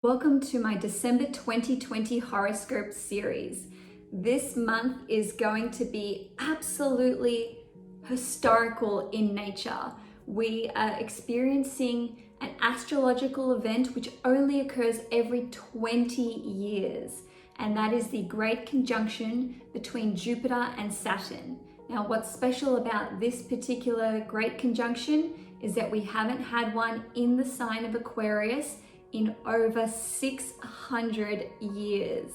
Welcome to my December 2020 horoscope series. This month is going to be absolutely historical in nature. We are experiencing an astrological event which only occurs every 20 years, and that is the Great Conjunction between Jupiter and Saturn. Now, what's special about this particular Great Conjunction is that we haven't had one in the sign of Aquarius in over 600 years.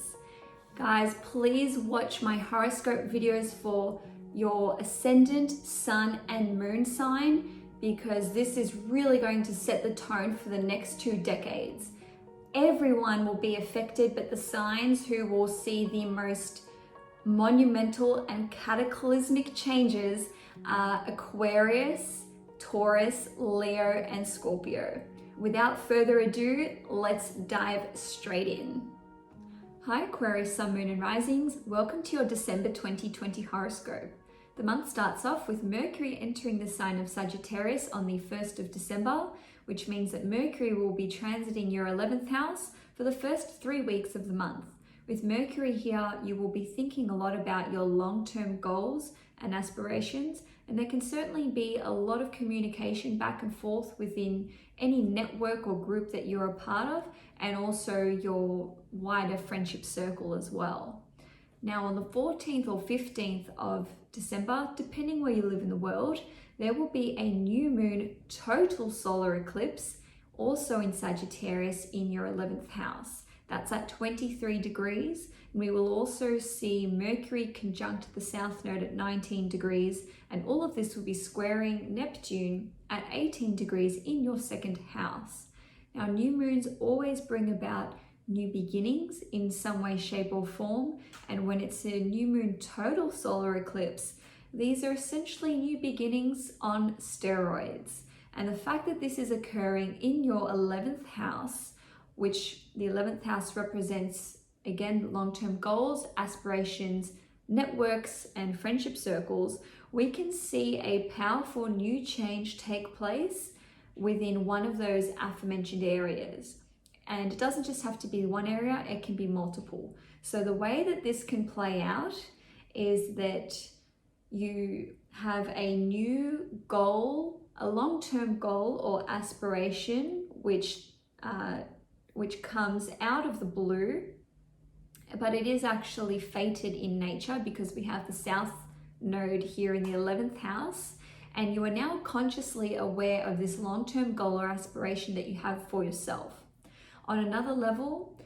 Guys, please watch my horoscope videos for your ascendant, sun, and moon sign, because this is really going to set the tone for the next 2 decades. Everyone will be affected, but the signs who will see the most monumental and cataclysmic changes are Aquarius, Taurus, Leo, and Scorpio. Without further ado, let's dive straight in. Hi Aquarius, Sun, Moon and Risings. Welcome to your December 2020 horoscope. The month starts off with Mercury entering the sign of Sagittarius on the 1st of December, which means that Mercury will be transiting your 11th house for the first 3 weeks of the month. With Mercury here, you will be thinking a lot about your long-term goals and aspirations, and there can certainly be a lot of communication back and forth within any network or group that you're a part of, and also your wider friendship circle as well. Now on the 14th or 15th of December, depending where you live in the world, there will be a new moon total solar eclipse, also in Sagittarius in your 11th house. That's at 23 degrees. And we will also see Mercury conjunct the South Node at 19 degrees. And all of this will be squaring Neptune at 18 degrees in your 2nd house. Now, new moons always bring about new beginnings in some way, shape, or form. And when it's a new moon total solar eclipse, these are essentially new beginnings on steroids. And the fact that this is occurring in your 11th house, which the 11th house represents, again, long-term goals, aspirations, networks, and friendship circles, we can see a powerful new change take place within one of those aforementioned areas. And it doesn't just have to be one area, it can be multiple. So the way that this can play out is that you have a new goal, a long-term goal or aspiration, which comes out of the blue, but it is actually fated in nature because we have the South Node here in the 11th house, and you are now consciously aware of this long-term goal or aspiration that you have for yourself. On another level,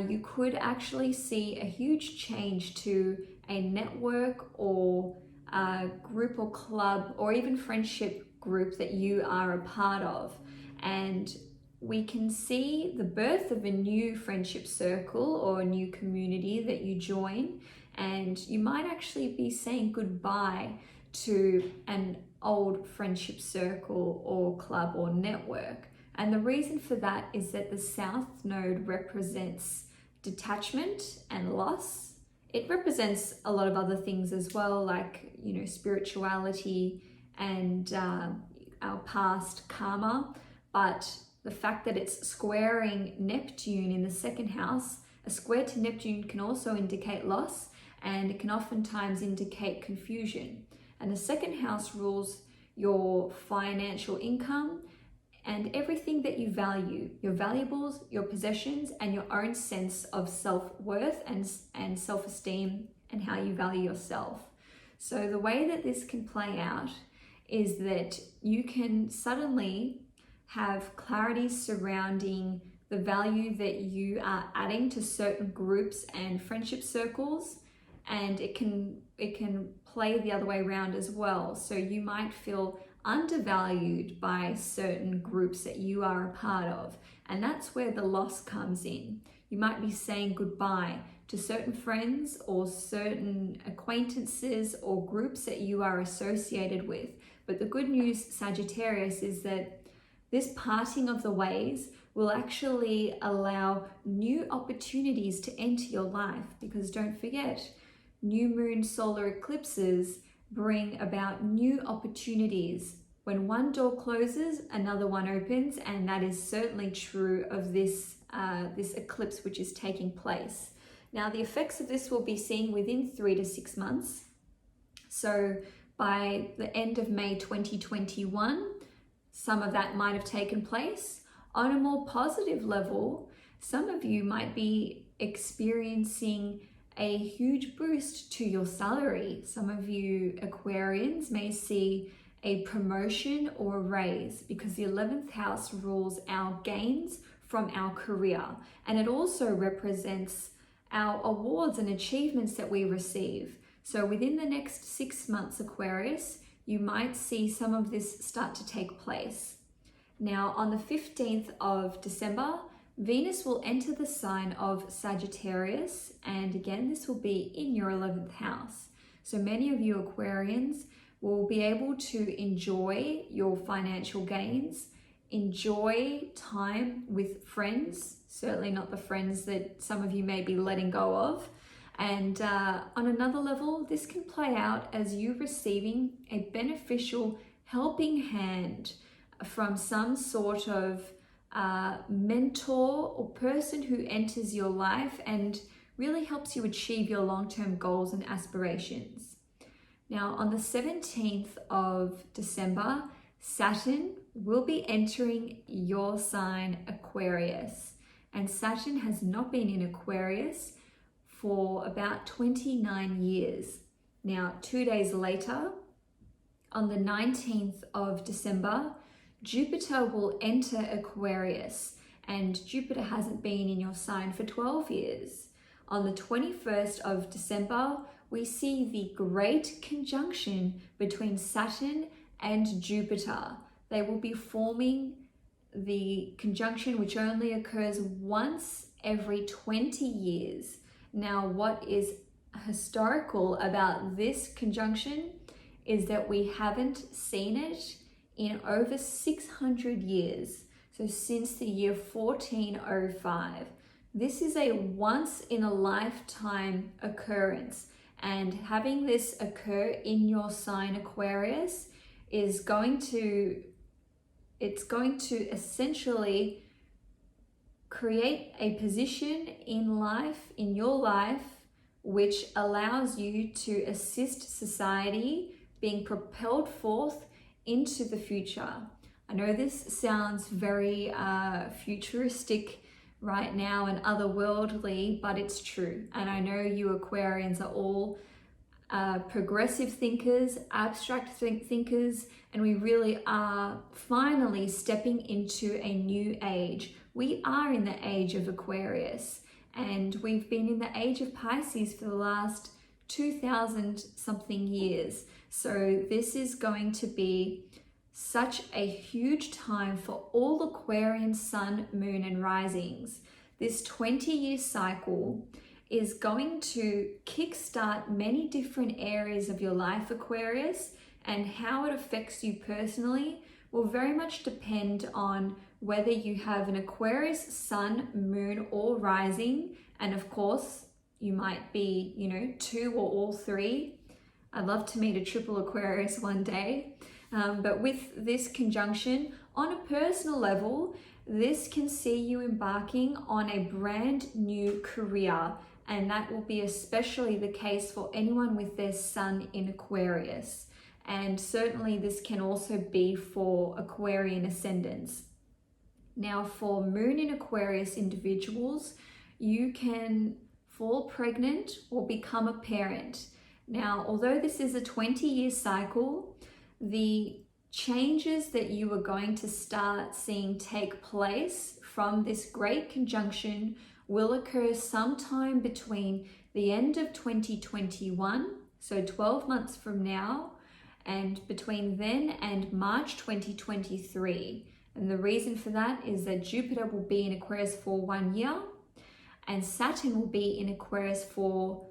you could actually see a huge change to a network or a group or club or even friendship group that you are a part of, and we can see the birth of a new friendship circle or a new community that you join, and you might actually be saying goodbye to an old friendship circle or club or network. And the reason for that is that the South Node represents detachment and loss. It represents a lot of other things as well, like, spirituality and our past karma, but the fact that it's squaring Neptune in the 2nd house, a square to Neptune can also indicate loss, and it can oftentimes indicate confusion. And the 2nd house rules your financial income and everything that you value, your valuables, your possessions, and your own sense of self-worth and self-esteem and how you value yourself. So the way that this can play out is that you can suddenly have clarity surrounding the value that you are adding to certain groups and friendship circles, and it can play the other way around as well. So you might feel undervalued by certain groups that you are a part of, and that's where the loss comes in. You might be saying goodbye to certain friends or certain acquaintances or groups that you are associated with. But the good news, Sagittarius, is that this parting of the ways will actually allow new opportunities to enter your life, because don't forget, new moon solar eclipses bring about new opportunities. When one door closes, another one opens, and that is certainly true of this this eclipse which is taking place. Now, the effects of this will be seen within 3 to 6 months. So by the end of May 2021, some of that might have taken place. On a more positive level, some of you might be experiencing a huge boost to your salary. Some of you Aquarians may see a promotion or a raise, because the 11th house rules our gains from our career, and it also represents our awards and achievements that we receive. So within the next 6 months, Aquarius, you might see some of this start to take place. Now, on the 15th of December, Venus will enter the sign of Sagittarius, and again, this will be in your 11th house. So many of you Aquarians will be able to enjoy your financial gains, enjoy time with friends, certainly not the friends that some of you may be letting go of. And on another level, this can play out as you receiving a beneficial helping hand from some sort of mentor or person who enters your life and really helps you achieve your long-term goals and aspirations. Now, on the 17th of December, Saturn will be entering your sign Aquarius. And Saturn has not been in Aquarius for about 29 years. Now, 2 days later, on the 19th of December, Jupiter will enter Aquarius, and Jupiter hasn't been in your sign for 12 years. On the 21st of December, we see the great conjunction between Saturn and Jupiter. They will be forming the conjunction which only occurs once every 20 years. Now, what is historical about this conjunction is that we haven't seen it in over 600 years. So since the year 1405. This is a once in a lifetime occurrence, and having this occur in your sign Aquarius is going to essentially create a position in life, in your life, which allows you to assist society being propelled forth into the future. I know this sounds very futuristic right now and otherworldly, but it's true. And I know you Aquarians are all progressive thinkers, abstract thinkers, and we really are finally stepping into a new age. We are in the age of Aquarius, and we've been in the age of Pisces for the last 2000 something years. So this is going to be such a huge time for all Aquarian sun, moon, and risings. This 20-year cycle is going to kickstart many different areas of your life, Aquarius, and how it affects you personally will very much depend on whether you have an Aquarius sun, moon, or rising. And of course, you might be, 2 or all 3. I'd love to meet a triple Aquarius one day. But with this conjunction, on a personal level, this can see you embarking on a brand new career. And that will be especially the case for anyone with their sun in Aquarius. And certainly this can also be for Aquarian ascendants. Now, for moon in Aquarius individuals, you can fall pregnant or become a parent. Now, although this is a 20-year cycle, the changes that you are going to start seeing take place from this great conjunction will occur sometime between the end of 2021, so 12 months from now, and between then and March 2023. And the reason for that is that Jupiter will be in Aquarius for 1 year, and Saturn will be in Aquarius for,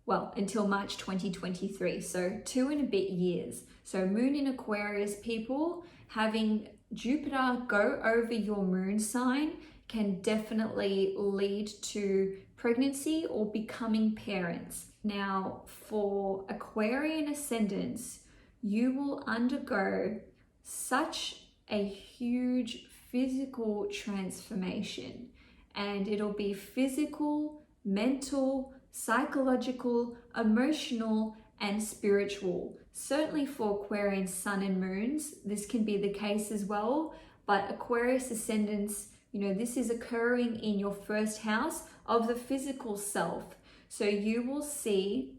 until March 2023, so 2 and a bit years. So moon in Aquarius people, having Jupiter go over your moon sign can definitely lead to pregnancy or becoming parents. Now, for Aquarian ascendants, you will undergo such a huge physical transformation. and it'll be physical, mental, psychological, emotional, and spiritual. Certainly for Aquarian sun and moons, this can be the case as well, but Aquarius ascendants, this is occurring in your first house of the physical self. So you will see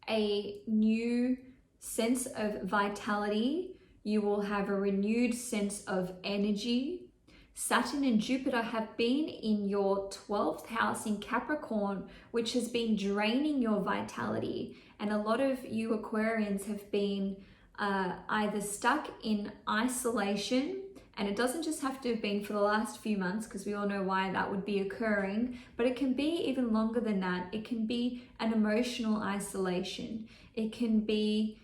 a new sense of vitality. You will have a renewed sense of energy. Saturn and Jupiter have been in your 12th house in Capricorn, which has been draining your vitality. And a lot of you Aquarians have been either stuck in isolation, and it doesn't just have to have been for the last few months, because we all know why that would be occurring, but it can be even longer than that. It can be an emotional isolation. It can be,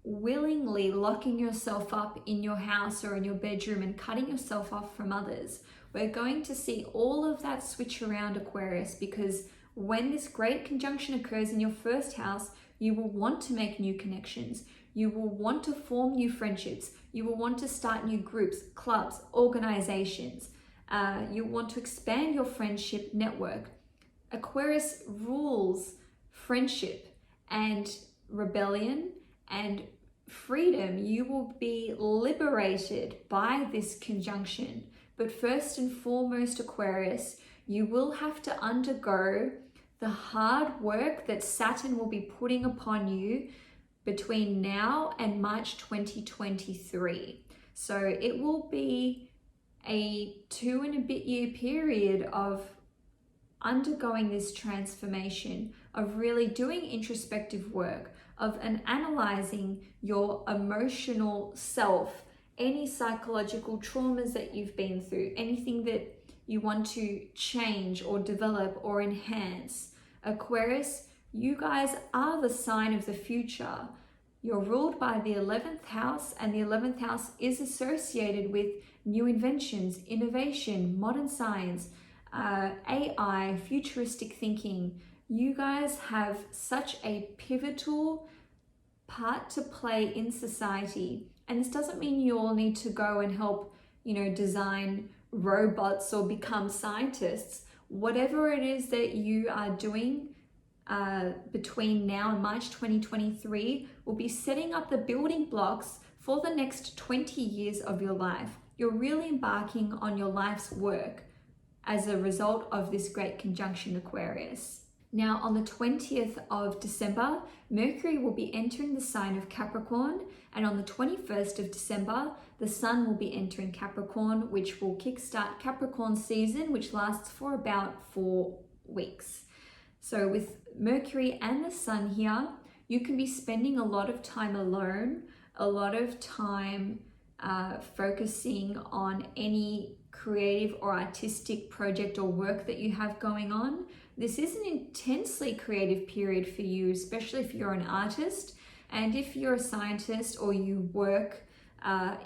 willingly locking yourself up in your house or in your bedroom and cutting yourself off from others. We're going to see all of that switch around, Aquarius, because when this great conjunction occurs in your first house, you will want to make new connections. You will want to form new friendships. You will want to start new groups, clubs, organizations. You want to expand your friendship network. Aquarius rules friendship and rebellion and freedom. You will be liberated by this conjunction. But first and foremost, Aquarius, you will have to undergo the hard work that Saturn will be putting upon you between now and March 2023. So it will be a 2 and a bit year period of undergoing this transformation, of really doing introspective work, of analyzing your emotional self, any psychological traumas that you've been through, anything that you want to change or develop or enhance. Aquarius, you guys are the sign of the future. You're ruled by the 11th house, and the 11th house is associated with new inventions, innovation, modern science, AI, futuristic thinking. You guys have such a pivotal part to play in society. And this doesn't mean you all need to go and help, design robots or become scientists. Whatever it is that you are doing between now and March 2023 will be setting up the building blocks for the next 20 years of your life. You're really embarking on your life's work as a result of this great conjunction, Aquarius. Now, on the 20th of December, Mercury will be entering the sign of Capricorn, and on the 21st of December, the Sun will be entering Capricorn, which will kickstart Capricorn season, which lasts for about 4 weeks. So with Mercury and the Sun here, you can be spending a lot of time alone, a lot of time focusing on any creative or artistic project or work that you have going on. This is an intensely creative period for you, especially if you're an artist, and if you're a scientist or you work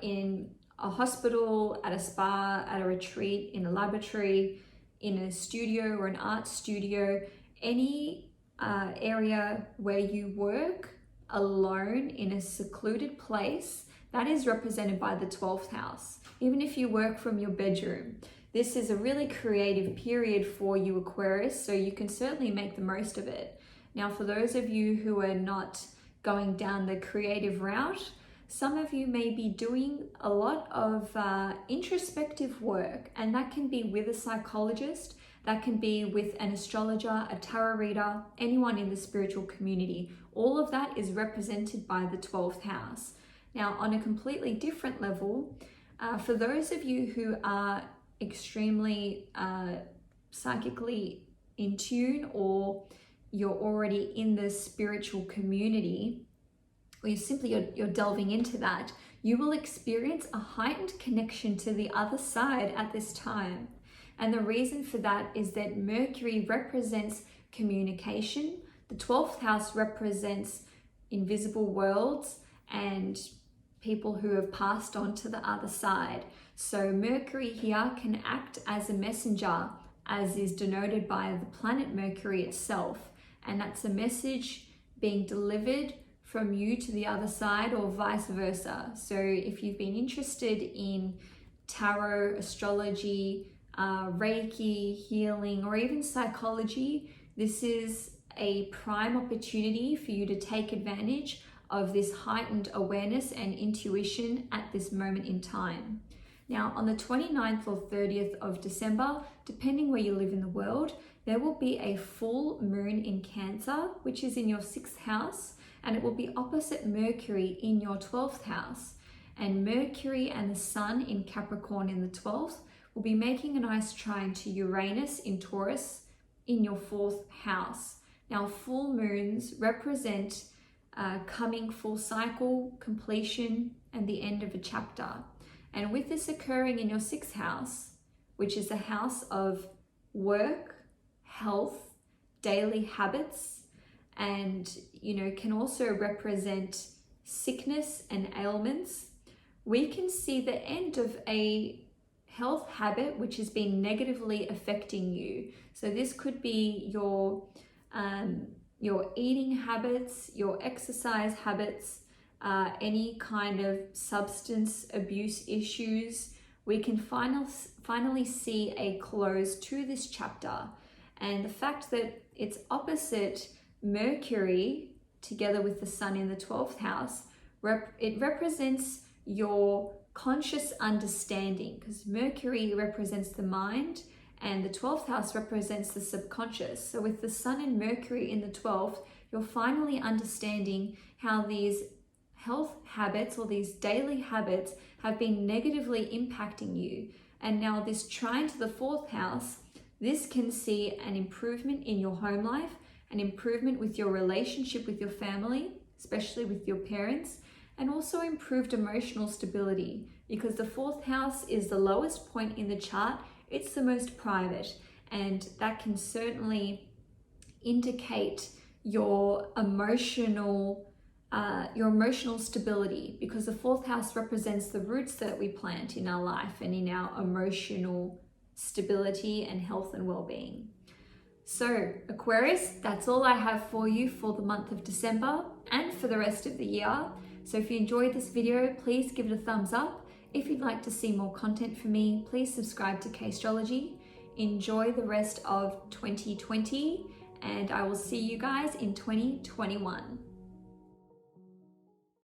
in a hospital, at a spa, at a retreat, in a laboratory, in a studio or an art studio, any area where you work alone in a secluded place, that is represented by the 12th house. Even if you work from your bedroom, this is a really creative period for you, Aquarius, so you can certainly make the most of it. Now, for those of you who are not going down the creative route, some of you may be doing a lot of introspective work, and that can be with a psychologist, that can be with an astrologer, a tarot reader, anyone in the spiritual community. All of that is represented by the 12th house. Now, on a completely different level, for those of you who are extremely psychically in tune, or you're already in the spiritual community, or you're delving into that, you will experience a heightened connection to the other side at this time. And the reason for that is that Mercury represents communication. The 12th house represents invisible worlds and people who have passed on to the other side. So Mercury here can act as a messenger, as is denoted by the planet Mercury itself. And that's a message being delivered from you to the other side, or vice versa. So if you've been interested in tarot, astrology, Reiki, healing, or even psychology, this is a prime opportunity for you to take advantage of this heightened awareness and intuition at this moment in time. Now, on the 29th or 30th of December, depending where you live in the world, there will be a full moon in Cancer, which is in your 6th house, and it will be opposite Mercury in your 12th house. And Mercury and the Sun in Capricorn in the 12th will be making a nice trine to Uranus in Taurus in your 4th house. Now, full moons represent coming full cycle, completion, and the end of a chapter. And with this occurring in your 6th house, which is the house of work, health, daily habits, and can also represent sickness and ailments, we can see the end of a health habit which has been negatively affecting you. So this could be your eating habits, your exercise habits, any kind of substance abuse issues. We can finally see a close to this chapter. And the fact that it's opposite Mercury together with the Sun in the 12th house, it represents your conscious understanding, because Mercury represents the mind and the 12th house represents the subconscious. So with the Sun and Mercury in the 12th, you're finally understanding how these health habits or these daily habits have been negatively impacting you. And now this trine to the 4th house, this can see an improvement in your home life, an improvement with your relationship with your family, especially with your parents, and also improved emotional stability, because the 4th house is the lowest point in the chart. It's the most private, and that can certainly indicate your emotional stability, because the 4th house represents the roots that we plant in our life and in our emotional stability and health and well-being. So Aquarius, that's all I have for you for the month of December and for the rest of the year. So if you enjoyed this video, please give it a thumbs up. If you'd like to see more content from me, please subscribe to K-Astrology. Enjoy the rest of 2020, and I will see you guys in 2021.